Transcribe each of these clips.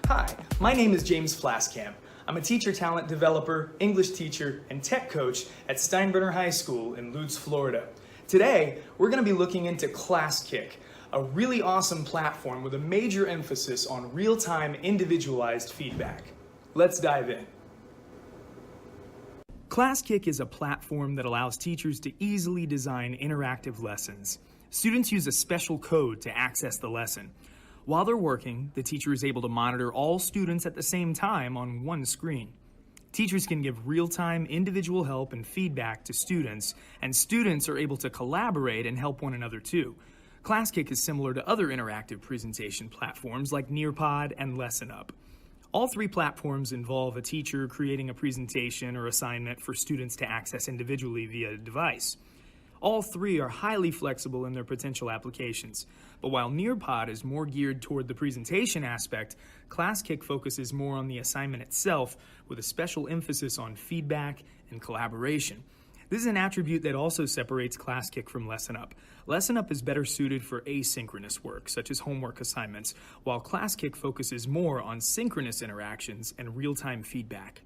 Hi, my name is James Flaskamp. I'm a teacher talent developer, English teacher, and tech coach at Steinbrenner High School in Lutz, Florida. Today, we're going to be looking into Classkick, a really awesome platform with a major emphasis on real-time individualized feedback. Let's dive in. Classkick is a platform that allows teachers to easily design interactive lessons. Students use a special code to access the lesson. While they're working, the teacher is able to monitor all students at the same time on one screen. Teachers can give real-time individual help and feedback to students, and students are able to collaborate and help one another too. Classkick is similar to other interactive presentation platforms like Nearpod and LessonUp. All three platforms involve a teacher creating a presentation or assignment for students to access individually via a device. All three are highly flexible in their potential applications, but while Nearpod is more geared toward the presentation aspect, Classkick focuses more on the assignment itself with a special emphasis on feedback and collaboration. This is an attribute that also separates Classkick from LessonUp. LessonUp is better suited for asynchronous work, such as homework assignments, while Classkick focuses more on synchronous interactions and real-time feedback.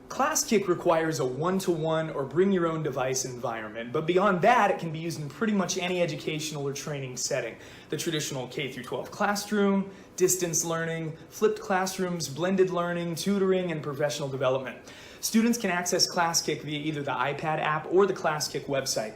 Classkick requires a one-to-one or bring-your-own-device environment, but beyond that, it can be used in pretty much any educational or training setting. The traditional K-12 classroom, distance learning, flipped classrooms, blended learning, tutoring, and professional development. Students can access Classkick via either the iPad app or the Classkick website.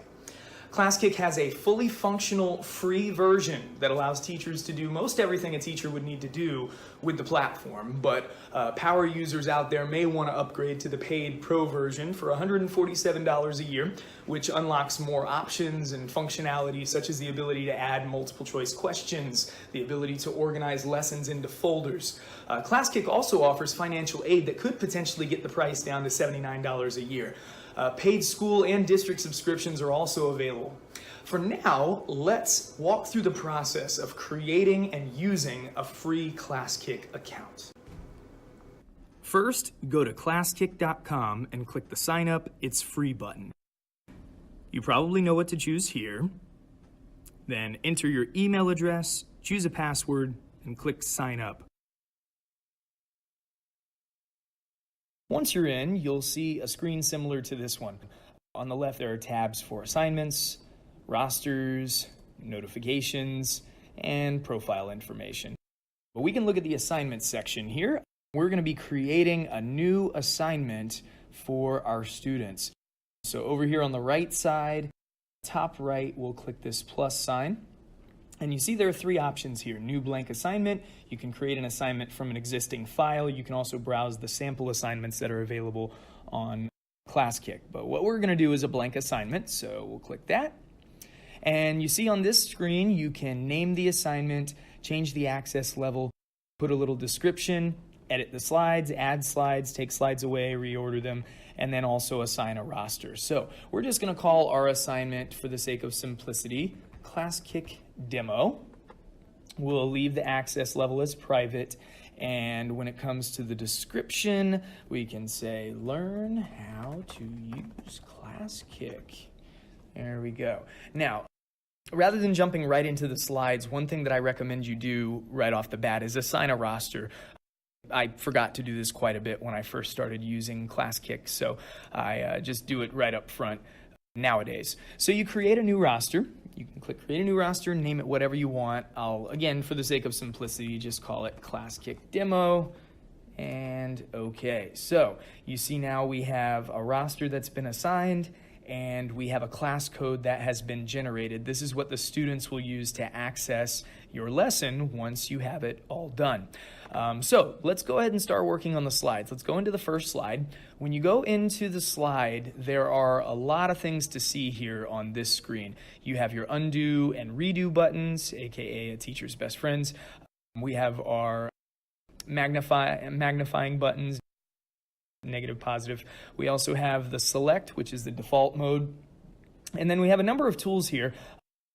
Classkick has a fully functional, free version that allows teachers to do most everything a teacher would need to do with the platform, but power users out there may want to upgrade to the paid pro version for $147 a year, which unlocks more options and functionality such as the ability to add multiple choice questions, the ability to organize lessons into folders. Classkick also offers financial aid that could potentially get the price down to $79 a year. Paid school and district subscriptions are also available. For now, let's walk through the process of creating and using a free Classkick account. First, go to classkick.com and click the Sign Up, It's Free button. You probably know what to choose here. Then enter your email address, choose a password, and click Sign Up. Once you're in, you'll see a screen similar to this one. On the left, there are tabs for assignments, rosters, notifications, and profile information. But we can look at the assignments section here. We're going to be creating a new assignment for our students. So over here on the right side, top right, we'll click this plus sign. And you see there are three options here. New blank assignment. You can create an assignment from an existing file. You can also browse the sample assignments that are available on Classkick. But what we're going to do is a blank assignment, so we'll click that. And you see on this screen, you can name the assignment, change the access level, put a little description, edit the slides, add slides, take slides away, reorder them, and then also assign a roster. So we're just going to call our assignment, for the sake of simplicity, Classkick Demo. We'll leave the access level as private, and when it comes to the description, we can say learn how to use Classkick. There we go. Now, rather than jumping right into the slides, one thing that I recommend you do right off the bat is assign a roster. I forgot to do this quite a bit when I first started using Classkick, so I just do it right up front nowadays. So you create a new roster. You can click create a new roster, name it whatever you want. I'll, again, for the sake of simplicity, just call it Classkick Demo, and okay. So you see now we have a roster that's been assigned, and we have a class code that has been generated. This is what the students will use to access your lesson once you have it all done. So let's go ahead and start working on the slides. Let's go into the first slide. When you go into the slide, there are a lot of things to see here on this screen. You have your undo and redo buttons, aka a teacher's best friends. We have our magnifying buttons, negative, positive. We also have the select, which is the default mode. And then we have a number of tools here.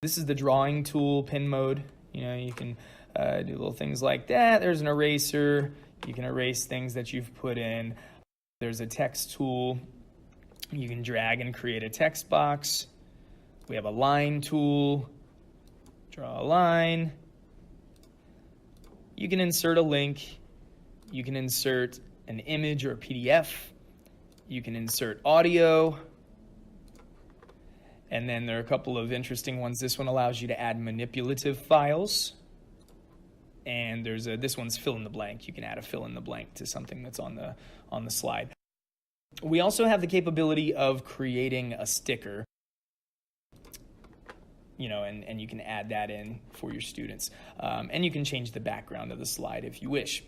This is the drawing tool, pen mode. You know, you can do little things like that. There's an eraser. You can erase things that you've put in. There's a text tool. You can drag and create a text box. We have a line tool. Draw a line. you can insert a link, you can insert an image or a PDF, you can insert audio, and then there are a couple of interesting ones. This one allows you to add manipulative files, and this one's fill in the blank. You can add a fill in the blank to something that's on the slide. We also have the capability of creating a sticker, and you can add that in for your students. And you can change the background of the slide if you wish.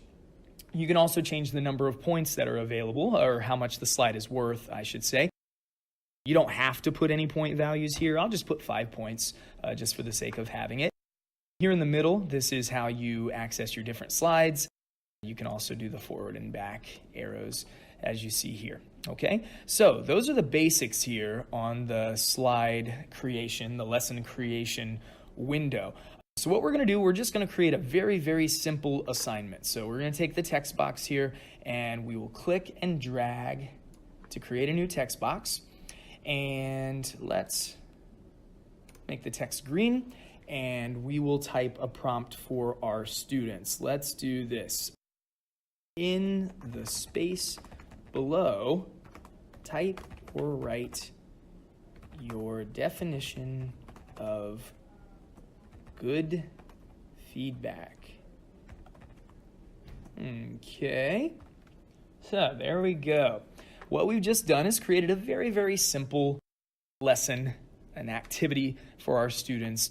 You can also change the number of points that are available, or how much the slide is worth, I should say. You don't have to put any point values here. I'll just put 5 points just for the sake of having it. Here in the middle, this is how you access your different slides. You can also do the forward and back arrows as you see here. Okay, so those are the basics here on the slide creation, the lesson creation window. So what we're going to do, we're just going to create a very, very simple assignment. So we're going to take the text box here and we will click and drag to create a new text box. And let's make the text green, and we will type a prompt for our students. Let's do this. In the space below, type or write your definition of good feedback. Okay, so there we go. What we've just done is created a very, very simple lesson, an activity for our students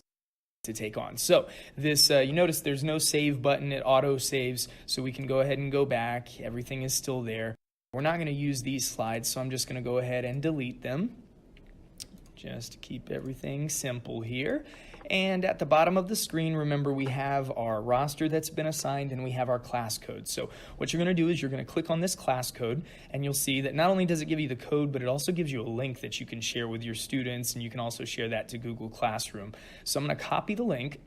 to take on. So this, you notice there's no save button. It auto saves, so we can go ahead and go back. Everything is still there. We're not going to use these slides, so I'm just going to go ahead and delete them, just to keep everything simple here. And at the bottom of the screen, remember, we have our roster that's been assigned and we have our class code. So what you're going to do is you're going to click on this class code, and you'll see that not only does it give you the code, but it also gives you a link that you can share with your students, and you can also share that to Google Classroom. So I'm going to copy the link,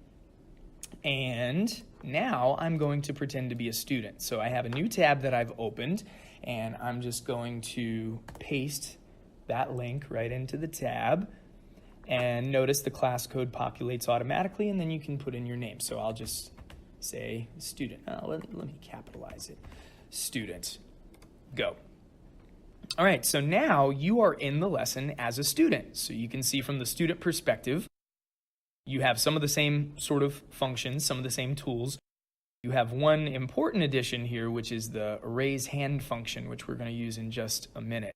and now I'm going to pretend to be a student. So I have a new tab that I've opened, and I'm just going to paste that link right into the tab. And notice the class code populates automatically, and then you can put in your name. So I'll just say student. Let me capitalize it. Student. Go. All right, so now you are in the lesson as a student. So you can see from the student perspective, you have some of the same sort of functions, some of the same tools. You have one important addition here, which is the raise hand function, which we're going to use in just a minute.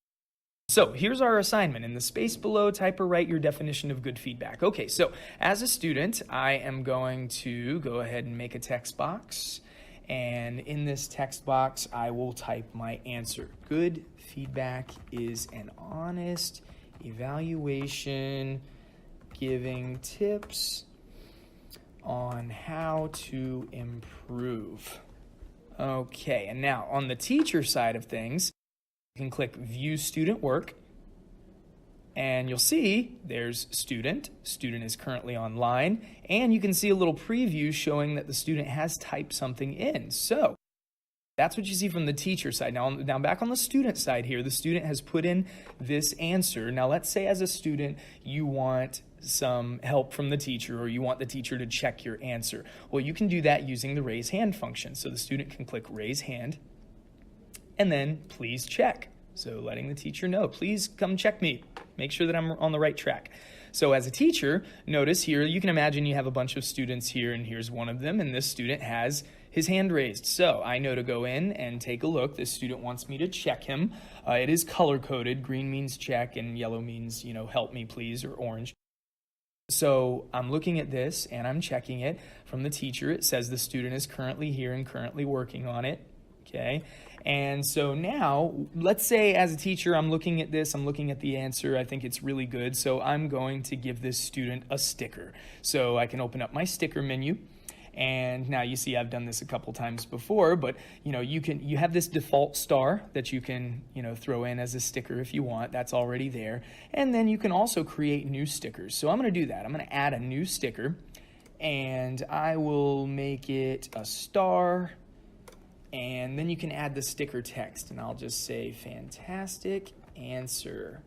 So here's our assignment. In the space below, type or write your definition of good feedback. Okay, so as a student, I am going to go ahead and make a text box. And in this text box, I will type my answer. Good feedback is an honest evaluation giving tips on how to improve. Okay, and now on the teacher side of things, you can click View Student Work, and you'll see there's student. Student is currently online, and you can see a little preview showing that the student has typed something in. So that's what you see from the teacher side. Now back on the student side here, the student has put in this answer. Now let's say as a student you want some help from the teacher, or you want the teacher to check your answer. Well, you can do that using the raise hand function. So the student can click raise hand, and then please check. So letting the teacher know, please come check me. Make sure that I'm on the right track. So as a teacher, notice here, you can imagine you have a bunch of students here, and here's one of them, and this student has his hand raised. So I know to go in and take a look. This student wants me to check him. It is color-coded. Green means check, and yellow means, help me please, or orange. So I'm looking at this, and I'm checking it. From the teacher, it says the student is currently here and currently working on it. Okay, and so now, let's say as a teacher, I'm looking at this, I'm looking at the answer, I think it's really good, so I'm going to give this student a sticker. So I can open up my sticker menu, and now you see I've done this a couple times before, but you have this default star that you can throw in as a sticker if you want. That's already there, and then you can also create new stickers. So I'm going to do that. I'm going to add a new sticker, and I will make it a star. And then you can add the sticker text, and I'll just say fantastic answer.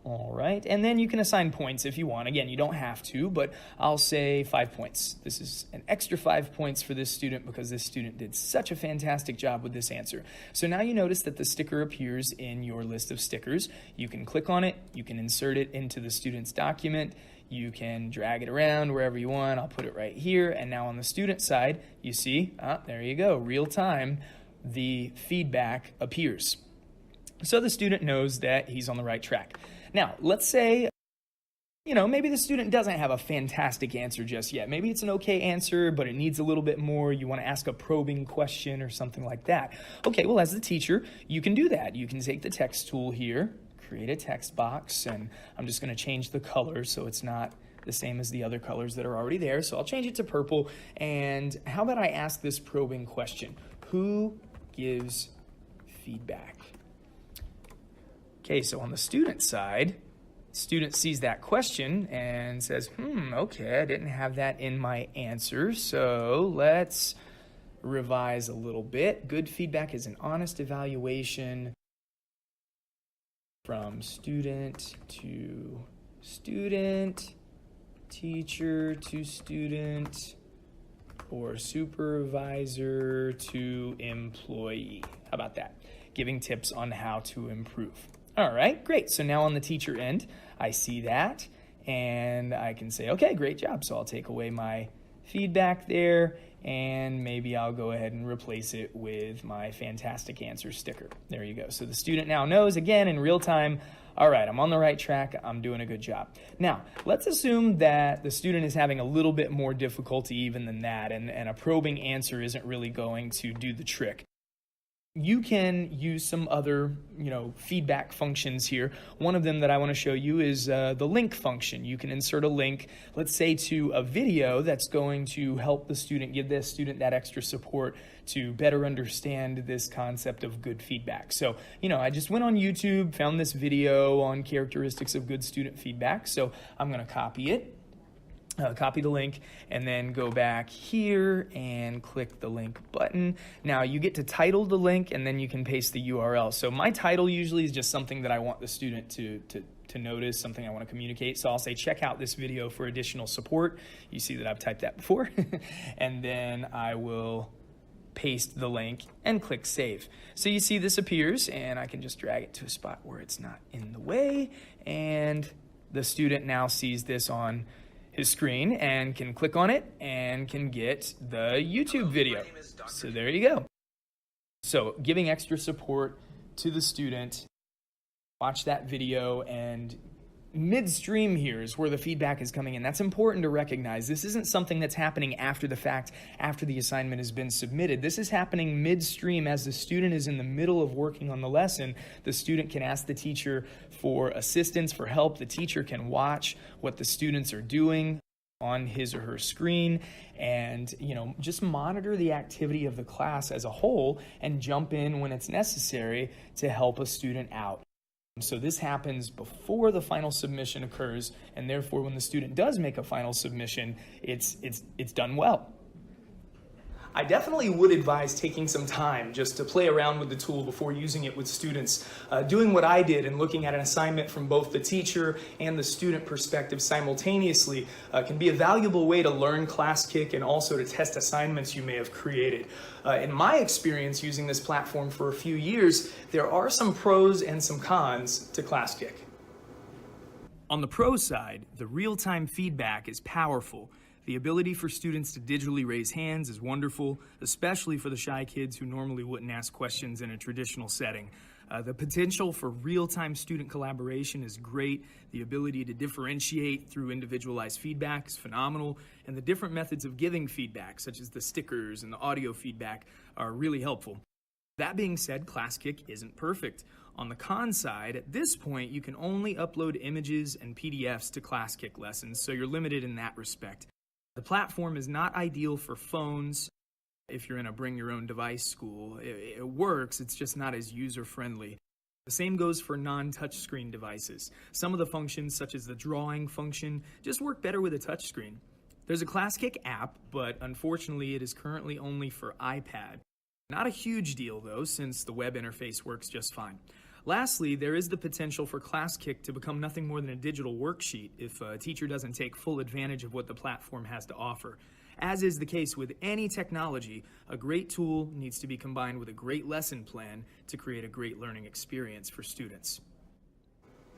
All right, and then you can assign points if you want. Again, you don't have to, but I'll say 5 points. This is an extra 5 points for this student because this student did such a fantastic job with this answer. So now you notice that the sticker appears in your list of stickers. You can click on it, you can insert it into the student's document, you can drag it around wherever you want. I'll put it right here, and now on the student side, you see, there you go, real time, the feedback appears. So the student knows that he's on the right track. Now, let's say, maybe the student doesn't have a fantastic answer just yet. Maybe it's an okay answer, but it needs a little bit more. You want to ask a probing question or something like that. Okay, well, as the teacher, you can do that. You can take the text tool here, create a text box, and I'm just going to change the color so it's not the same as the other colors that are already there. So I'll change it to purple. And how about I ask this probing question? Who gives feedback? Okay, so on the student side, student sees that question and says, okay, I didn't have that in my answer, so let's revise a little bit. Good feedback is an honest evaluation from student to student, teacher to student, or supervisor to employee. How about that? Giving tips on how to improve. All right, great. So now on the teacher end, I see that and I can say, okay, great job. So I'll take away my feedback there and maybe I'll go ahead and replace it with my fantastic answer sticker. There you go. So the student now knows, again, in real time, all right, I'm on the right track, I'm doing a good job. Now, let's assume that the student is having a little bit more difficulty even than that, and a probing answer isn't really going to do the trick. You can use some other, feedback functions here. One of them that I want to show you is the link function. You can insert a link, let's say, to a video that's going to help the student, give this student that extra support to better understand this concept of good feedback. So, I just went on YouTube, found this video on characteristics of good student feedback. So I'm going to copy it. Copy the link and then go back here and click the link button. Now you get to title the link and then you can paste the URL. So my title usually is just something that I want the student to notice, something I want to communicate. So I'll say, check out this video for additional support. You see that I've typed that before. And then I will paste the link and click save. So you see this appears and I can just drag it to a spot where it's not in the way. And the student now sees this on his screen and can click on it and can get the YouTube video. So there you go. So giving extra support to the student, watch that video, and midstream here is where the feedback is coming in. That's important to recognize. This isn't something that's happening after the fact, after the assignment has been submitted. This is happening midstream as the student is in the middle of working on the lesson. The student can ask the teacher for assistance, for help. The teacher can watch what the students are doing on his or her screen and just monitor the activity of the class as a whole and jump in when it's necessary to help a student out. So this happens before the final submission occurs, and therefore when the student does make a final submission, it's done well. I definitely would advise taking some time just to play around with the tool before using it with students. Doing what I did and looking at an assignment from both the teacher and the student perspective simultaneously can be a valuable way to learn Classkick and also to test assignments you may have created. In my experience using this platform for a few years, there are some pros and some cons to Classkick. On the pro side, the real-time feedback is powerful. The ability for students to digitally raise hands is wonderful, especially for the shy kids who normally wouldn't ask questions in a traditional setting. The potential for real-time student collaboration is great. The ability to differentiate through individualized feedback is phenomenal, and the different methods of giving feedback, such as the stickers and the audio feedback, are really helpful. That being said, Classkick isn't perfect. On the con side, at this point, you can only upload images and PDFs to Classkick lessons, so you're limited in that respect. The platform is not ideal for phones if you're in a bring-your-own-device school. It works, it's just not as user-friendly. The same goes for non-touchscreen devices. Some of the functions, such as the drawing function, just work better with a touchscreen. There's a Classkick app, but unfortunately it is currently only for iPad. Not a huge deal, though, since the web interface works just fine. Lastly, there is the potential for Classkick to become nothing more than a digital worksheet if a teacher doesn't take full advantage of what the platform has to offer. As is the case with any technology, a great tool needs to be combined with a great lesson plan to create a great learning experience for students.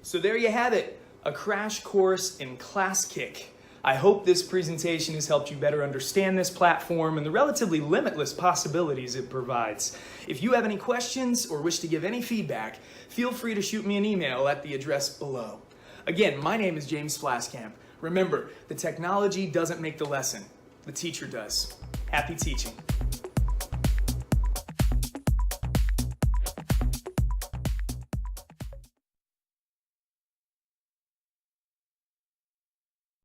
So there you have it, a crash course in Classkick. I hope this presentation has helped you better understand this platform and the relatively limitless possibilities it provides. If you have any questions or wish to give any feedback, feel free to shoot me an email at the address below. Again, my name is James Flaskamp. Remember, the technology doesn't make the lesson. The teacher does. Happy teaching.